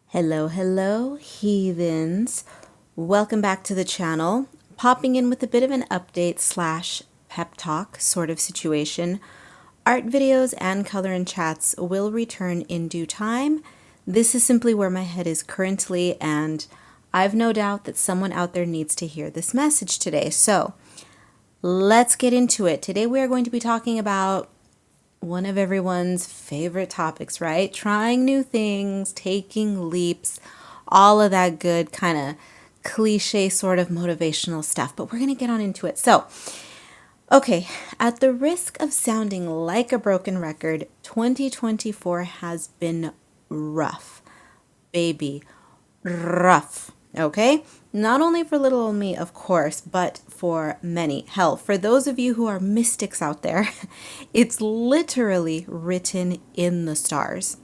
Hello, hello, heathens. Welcome back to the channel. Popping in with a bit of an update slash pep talk sort of situation. Art videos and color and chats will return in due time. This is simply where my head is currently, and I've no doubt that someone out there needs to hear this message today. So let's get into it. Today we are going to be talking about one of everyone's favorite topics, right? Trying new things, taking leaps, all of that good kind of cliche sort of motivational stuff. But we're going to get on into it. So, okay, at the risk of sounding like a broken record, 2024 has been rough. Baby, rough. Okay? Not only for little old me, of course, but for many. Hell, for those of you who are mystics out there, it's literally written in the stars.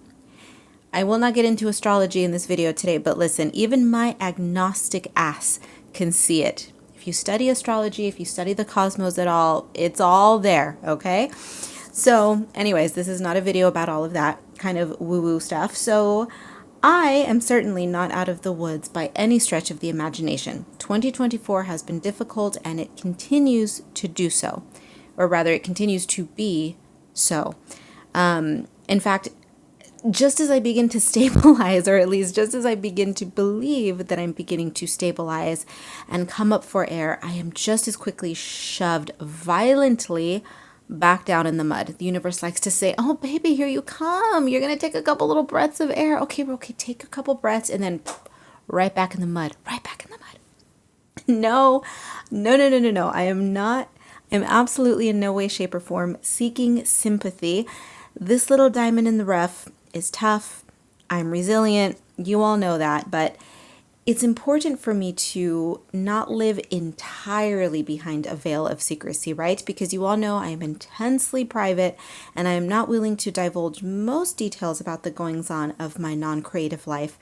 I will not get into astrology in this video today, but listen, even my agnostic ass can see it. If you study astrology, if you study the cosmos at all, it's all there, okay? So, anyways, this is not a video about all of that kind of woo-woo stuff. So, I am certainly not out of the woods by any stretch of the imagination. 2024 has been difficult and it continues to do so, or rather, it continues to be so. In fact, just as I begin to stabilize, or at least just as I begin to believe that I'm beginning to stabilize and come up for air, I am just as quickly shoved violently back down in the mud. The universe likes to say, "Oh, baby, here you come. You're going to take a couple little breaths of air. Okay, take a couple breaths," and then right back in the mud, right back in the mud. No, no, no, no, no, no. I am not, I'm absolutely in no way, shape, or form seeking sympathy. This little diamond in the rough is tough. I'm resilient. You all know that, but it's important for me to not live entirely behind a veil of secrecy, right? Because you all know I am intensely private and I am not willing to divulge most details about the goings-on of my non-creative life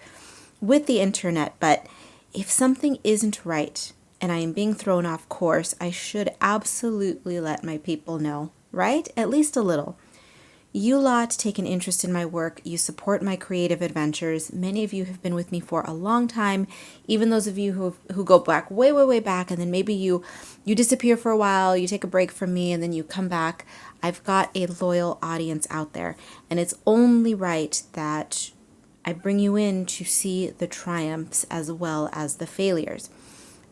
with the internet. But if something isn't right and I am being thrown off course, I should absolutely let my people know, right? At least a little. You lot take an interest in my work. You support my creative adventures. Many of you have been with me for a long time, even those of you who go back way, way, way back, and then maybe you disappear for a while, you take a break from me, and then you come back. I've got a loyal audience out there, and it's only right that I bring you in to see the triumphs as well as the failures.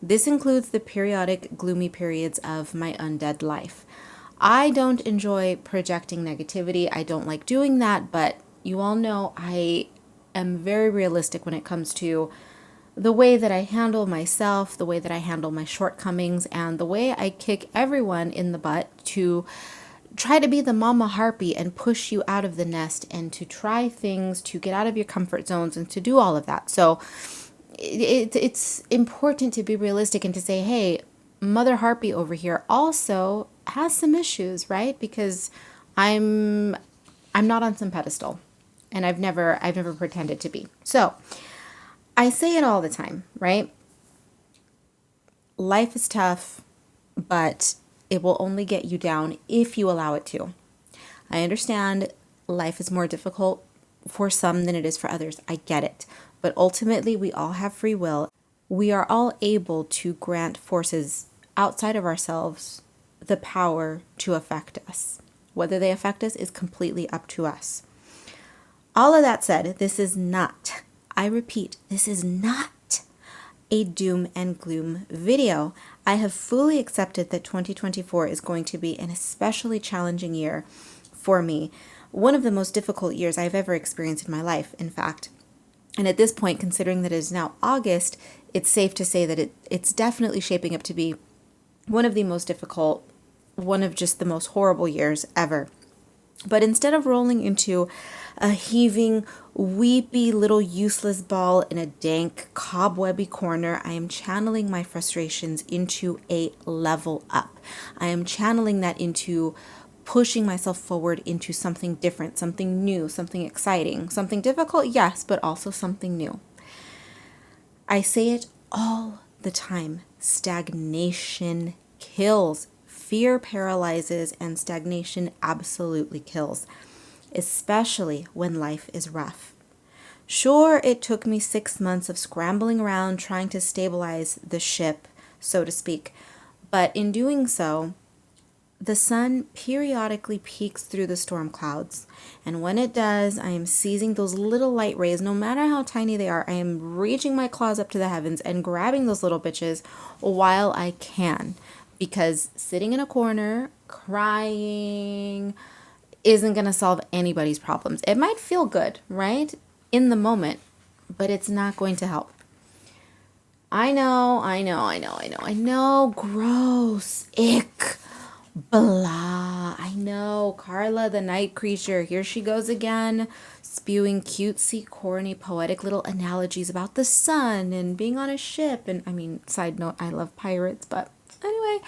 This includes the periodic gloomy periods of my undead life. I don't enjoy projecting negativity. I don't like doing that, but you all know I am very realistic when it comes to the way that I handle myself, the way that I handle my shortcomings, and the way I kick everyone in the butt to try to be the mama harpy and push you out of the nest and to try things, to get out of your comfort zones and to do all of that. So it's important to be realistic and to say, hey, Mother Harpy over here also has some issues, right? Because I'm not on some pedestal, and I've never pretended to be. So I say it all the time, right? Life is tough, but it will only get you down if you allow it to. I understand life is more difficult for some than it is for others. I get it. But ultimately, we all have free will. We are all able to grant forces outside of ourselves the power to affect us. Whether they affect us is completely up to us. All of that said, this is not, I repeat, this is not a doom and gloom video. I have fully accepted that 2024 is going to be an especially challenging year for me. One of the most difficult years I've ever experienced in my life, in fact. And at this point, considering that it is now August, it's safe to say that it's definitely shaping up to be one of the most difficult, one of just the most horrible years ever. But instead of rolling into a heaving, weepy little useless ball in a dank, cobwebby corner, I am channeling my frustrations into a level up. I am channeling that into pushing myself forward into something different, something new, something exciting, something difficult, yes, but also something new. I say it all the time. Stagnation kills. Fear paralyzes, and stagnation absolutely kills, especially when life is rough. Sure, it took me 6 months of scrambling around trying to stabilize the ship, so to speak, but in doing so, the sun periodically peeks through the storm clouds, and when it does, I am seizing those little light rays, no matter how tiny they are. I am reaching my claws up to the heavens and grabbing those little bitches while I can, because sitting in a corner crying isn't going to solve anybody's problems. It might feel good, right? In the moment, but it's not going to help. I know. Gross. Ick. Blah. I know. Karla, the night creature. Here she goes again, spewing cutesy, corny, poetic little analogies about the sun and being on a ship. And I mean, side note, I love pirates, but anyway,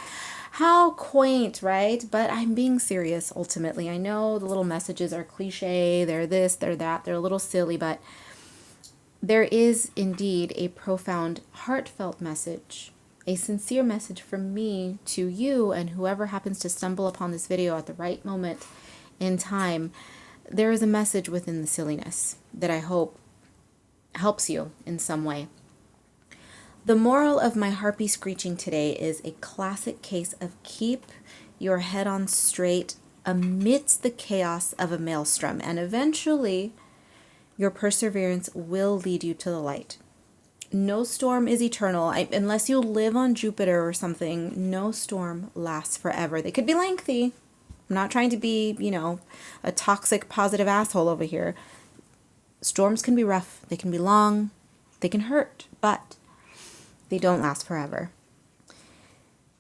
how quaint, right? But I'm being serious ultimately. I know the little messages are cliche. They're this, they're that. They're a little silly, but there is indeed a profound, heartfelt message, a sincere message from me to you and whoever happens to stumble upon this video at the right moment in time. There is a message within the silliness that I hope helps you in some way. The moral of my harpy screeching today is a classic case of keep your head on straight amidst the chaos of a maelstrom, and eventually your perseverance will lead you to the light. No storm is eternal. Unless you live on Jupiter or something, no storm lasts forever. They could be lengthy. I'm not trying to be, a toxic, positive asshole over here. Storms can be rough. They can be long. They can hurt, but they don't last forever.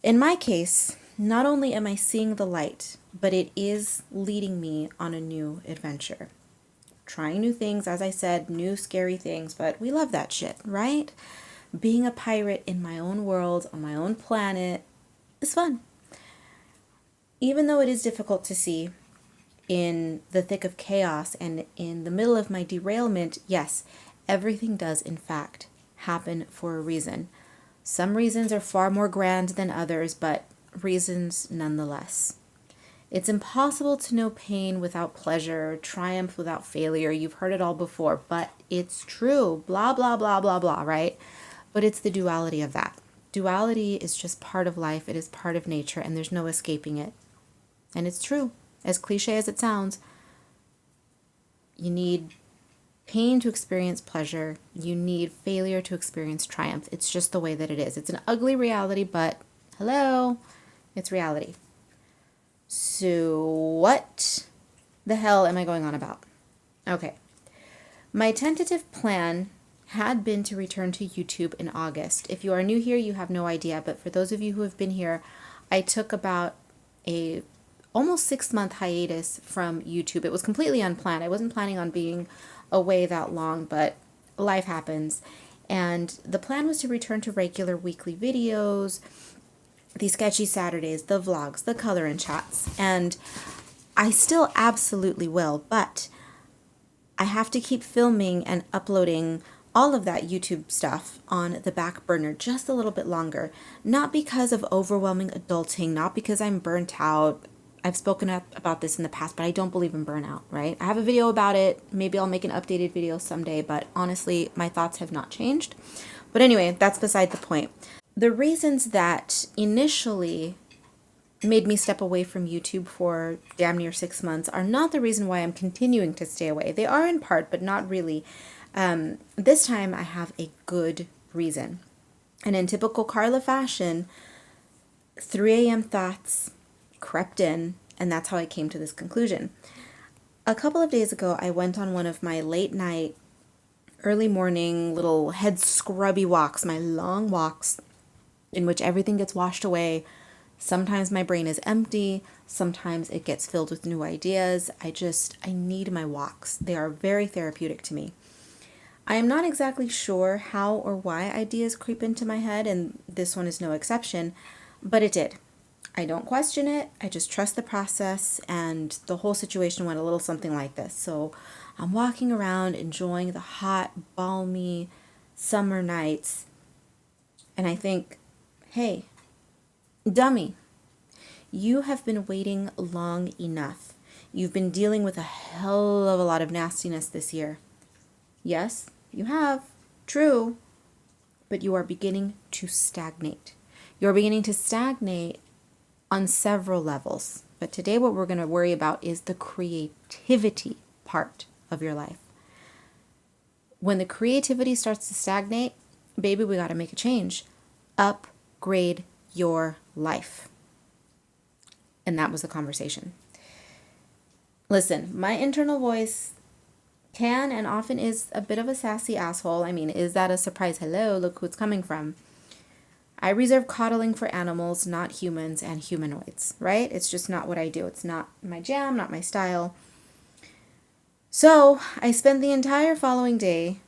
In my case, not only am I seeing the light, but it is leading me on a new adventure. Trying new things, as I said, new scary things, but we love that shit, right? Being a pirate in my own world, on my own planet, is fun. Even though it is difficult to see in the thick of chaos and in the middle of my derailment, yes, everything does in fact happen for a reason. Some reasons are far more grand than others, but reasons nonetheless. It's impossible to know pain without pleasure, triumph without failure. You've heard it all before, but it's true. Blah, blah, blah, blah, blah, right? But it's the duality of that. Duality is just part of life. It is part of nature, and there's no escaping it. And it's true. As cliche as it sounds, you need pain to experience pleasure. You need failure to experience triumph. It's just the way that it is. It's an ugly reality, but hello, it's reality. So what the hell am I going on about? Okay. My tentative plan had been to return to YouTube in August. If you are new here, you have no idea. But for those of you who have been here, I took about a almost 6-month hiatus from YouTube. It was completely unplanned. I wasn't planning on being away that long, but life happens. And the plan was to return to regular weekly videos, the sketchy Saturdays, the vlogs, the color and chats, and I still absolutely will, but I have to keep filming and uploading all of that YouTube stuff on the back burner just a little bit longer, not because of overwhelming adulting, not because I'm burnt out. I've spoken up about this in the past, but I don't believe in burnout, right? I have a video about it. Maybe I'll make an updated video someday, but honestly, my thoughts have not changed. But anyway, that's beside the point. The reasons that initially made me step away from YouTube for damn near 6 months are not the reason why I'm continuing to stay away. They are in part, but not really. This time I have a good reason. And in typical Karla fashion, 3 a.m. thoughts crept in, and that's how I came to this conclusion. A couple of days ago, I went on one of my late night, early morning, little head scrubby walks, my long walks, in which everything gets washed away. Sometimes my brain is empty. Sometimes it gets filled with new ideas. I need my walks. They are very therapeutic to me. I am not exactly sure how or why ideas creep into my head, and this one is no exception, but it did. I don't question it. I just trust the process, and the whole situation went a little something like this. So I'm walking around enjoying the hot, balmy summer nights, and I think, hey, dummy, you have been waiting long enough. You've been dealing with a hell of a lot of nastiness this year. Yes, you have. True. But you are beginning to stagnate. You're beginning to stagnate on several levels. But today, what we're going to worry about is the creativity part of your life. When the creativity starts to stagnate, baby, we got to make a change. Upgrade your life. And that was the conversation. Listen, my internal voice can and often is a bit of a sassy asshole. I mean, is that a surprise? Hello, look who it's coming from. I reserve coddling for animals, not humans and humanoids, right? It's just not what I do. It's not my jam, not my style. So I spent the entire following day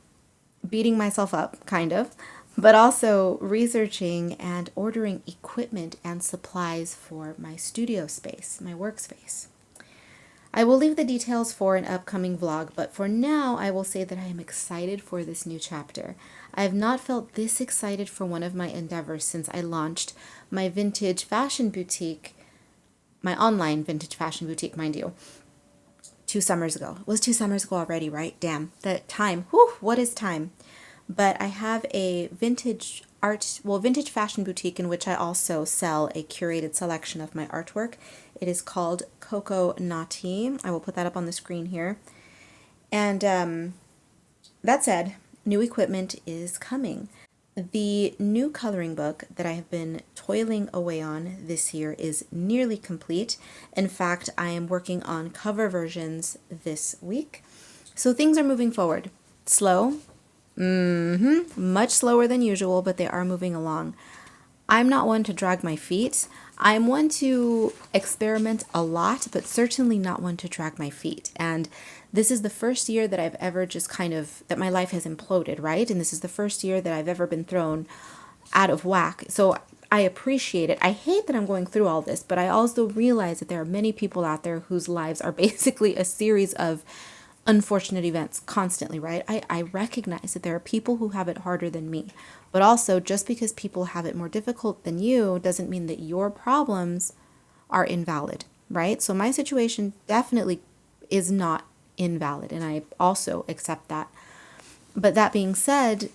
beating myself up, kind of, but also researching and ordering equipment and supplies for my studio space, my workspace. I will leave the details for an upcoming vlog, but for now, I will say that I am excited for this new chapter. I have not felt this excited for one of my endeavors since I launched my vintage fashion boutique, my online vintage fashion boutique, mind you, 2 summers ago. It was 2 summers ago already, right? Damn, the time. Whew, what is time? But I have a vintage vintage fashion boutique in which I also sell a curated selection of my artwork. It is called KOKONAUGHTY. I will put that up on the screen here. And that said, new equipment is coming. The new coloring book that I have been toiling away on this year is nearly complete. In fact, I am working on cover versions this week. So things are moving forward. Slow. Much slower than usual, but they are moving along. I'm not one to drag my feet. I'm one to experiment a lot, but certainly not one to drag my feet. And this is the first year that I've ever just that my life has imploded, right? And this is the first year that I've ever been thrown out of whack. So I appreciate it. I hate that I'm going through all this, but I also realize that there are many people out there whose lives are basically a series of unfortunate events constantly, right? I recognize that there are people who have it harder than me, but also just because people have it more difficult than you doesn't mean that your problems are invalid, right? So my situation definitely is not invalid, and I also accept that. But that being said,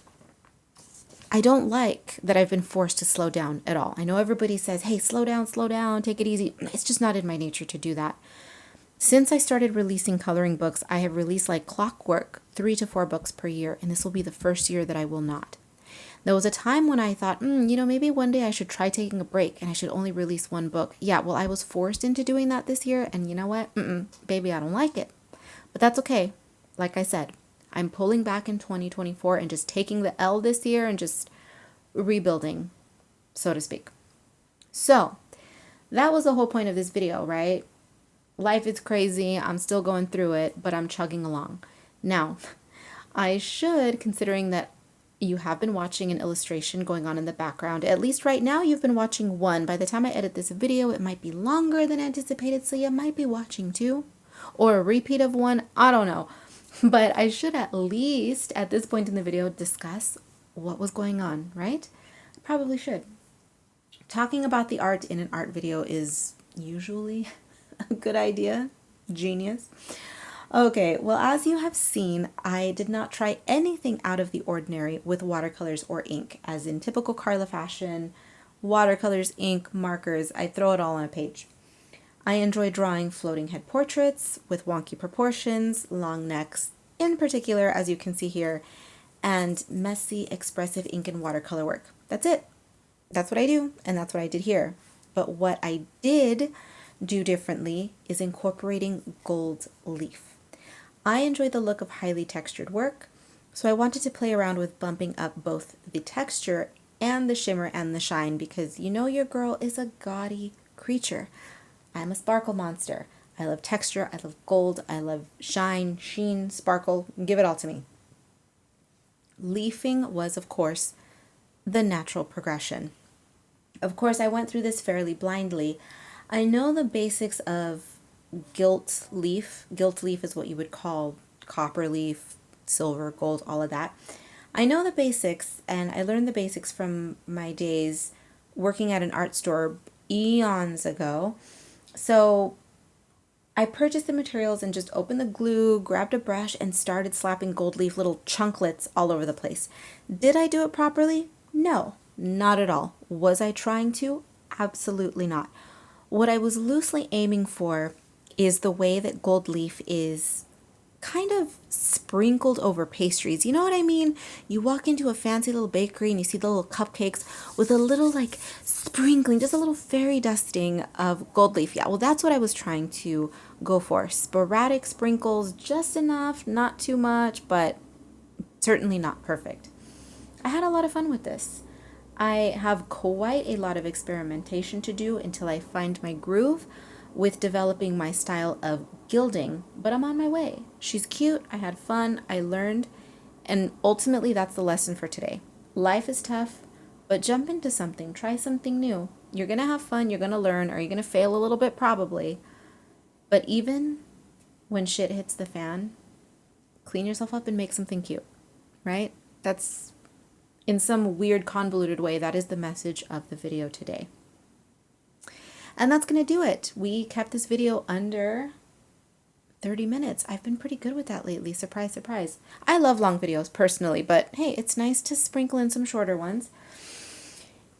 I don't like that I've been forced to slow down at all. I know everybody says, hey, slow down, take it easy. It's just not in my nature to do that. Since I started releasing coloring books, I have released like clockwork 3 to 4 books per year, and this will be the first year that I will not. There was a time when I thought, maybe one day I should try taking a break and I should only release 1 book. Yeah, well, I was forced into doing that this year, and you know what? Baby, I don't like it. But that's okay. Like I said, I'm pulling back in 2024 and just taking the L this year and just rebuilding, so to speak. So that was the whole point of this video, right? Life is crazy. I'm still going through it, but I'm chugging along. Now, I should, considering that you have been watching an illustration going on in the background, at least right now you've been watching 1. By the time I edit this video, it might be longer than anticipated, so you might be watching 2 or a repeat of 1. I don't know. But I should at least, at this point in the video, discuss what was going on, right? I probably should. Talking about the art in an art video is usually a good idea. Genius. Okay, well, as you have seen, I did not try anything out of the ordinary with watercolors or ink. As in typical Karla fashion, watercolors, ink, markers, I throw it all on a page. I enjoy drawing floating head portraits with wonky proportions, long necks in particular, as you can see here, and messy, expressive ink and watercolor work. That's it. That's what I do, and that's what I did here. But what I did do differently is incorporating gold leaf. I enjoy the look of highly textured work, so I wanted to play around with bumping up both the texture and the shimmer and the shine, because you know your girl is a gaudy creature. I'm a sparkle monster. I love texture, I love gold, I love shine, sheen, sparkle, give it all to me. Leafing was, of course, the natural progression. Of course, I went through this fairly blindly. I know the basics of gilt leaf. Gilt leaf is what you would call copper leaf, silver, gold, all of that. I know the basics, and I learned the basics from my days working at an art store eons ago. So I purchased the materials and just opened the glue, grabbed a brush, and started slapping gold leaf little chunklets all over the place. Did I do it properly? No, not at all. Was I trying to? Absolutely not. What I was loosely aiming for is the way that gold leaf is kind of sprinkled over pastries. You know what I mean? You walk into a fancy little bakery and you see the little cupcakes with a little like sprinkling, just a little fairy dusting of gold leaf. Yeah, well, that's what I was trying to go for. Sporadic sprinkles, just enough, not too much, but certainly not perfect. I had a lot of fun with this. I have quite a lot of experimentation to do until I find my groove with developing my style of gilding, but I'm on my way. She's cute, I had fun, I learned, and ultimately that's the lesson for today. Life is tough, but jump into something, try something new. You're gonna have fun, you're gonna learn, or you're gonna fail a little bit probably, but even when shit hits the fan, clean yourself up and make something cute, right? That's, in some weird convoluted way, that is the message of the video today. And that's going to do it. We kept this video under 30 minutes. I've been pretty good with that lately. Surprise, surprise. I love long videos personally, but hey, it's nice to sprinkle in some shorter ones.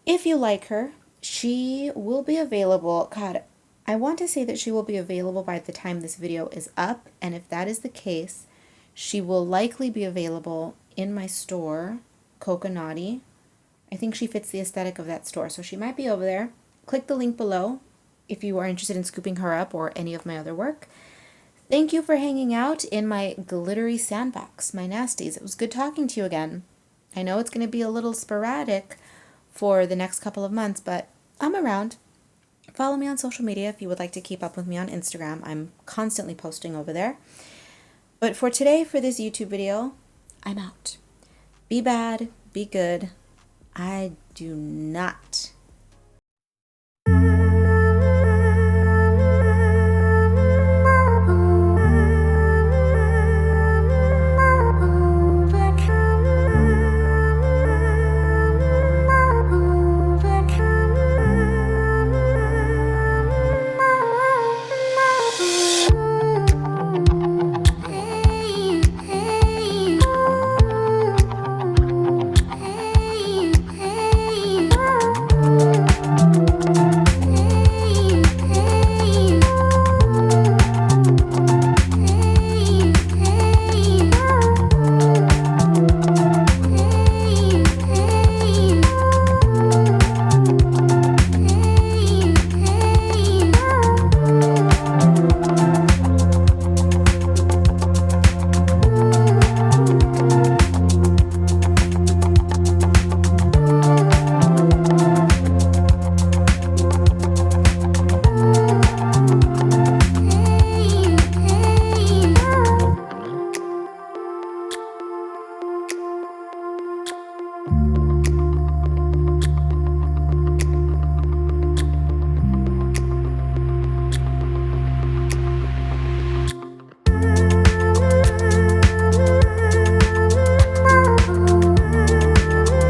If you like her, she will be available. God, I want to say that she will be available by the time this video is up. And if that is the case, she will likely be available in my store, KOKONAUGHTY. I think she fits the aesthetic of that store, so she might be over there. Click the link below if you are interested in scooping her up or any of my other work. Thank you for hanging out in my glittery sandbox, my nasties. It was good talking to you again. I know it's going to be a little sporadic for the next couple of months, but I'm around. Follow me on social media if you would like to keep up with me on Instagram. I'm constantly posting over there. But for today, for this YouTube video, I'm out. Be bad, be good. I do not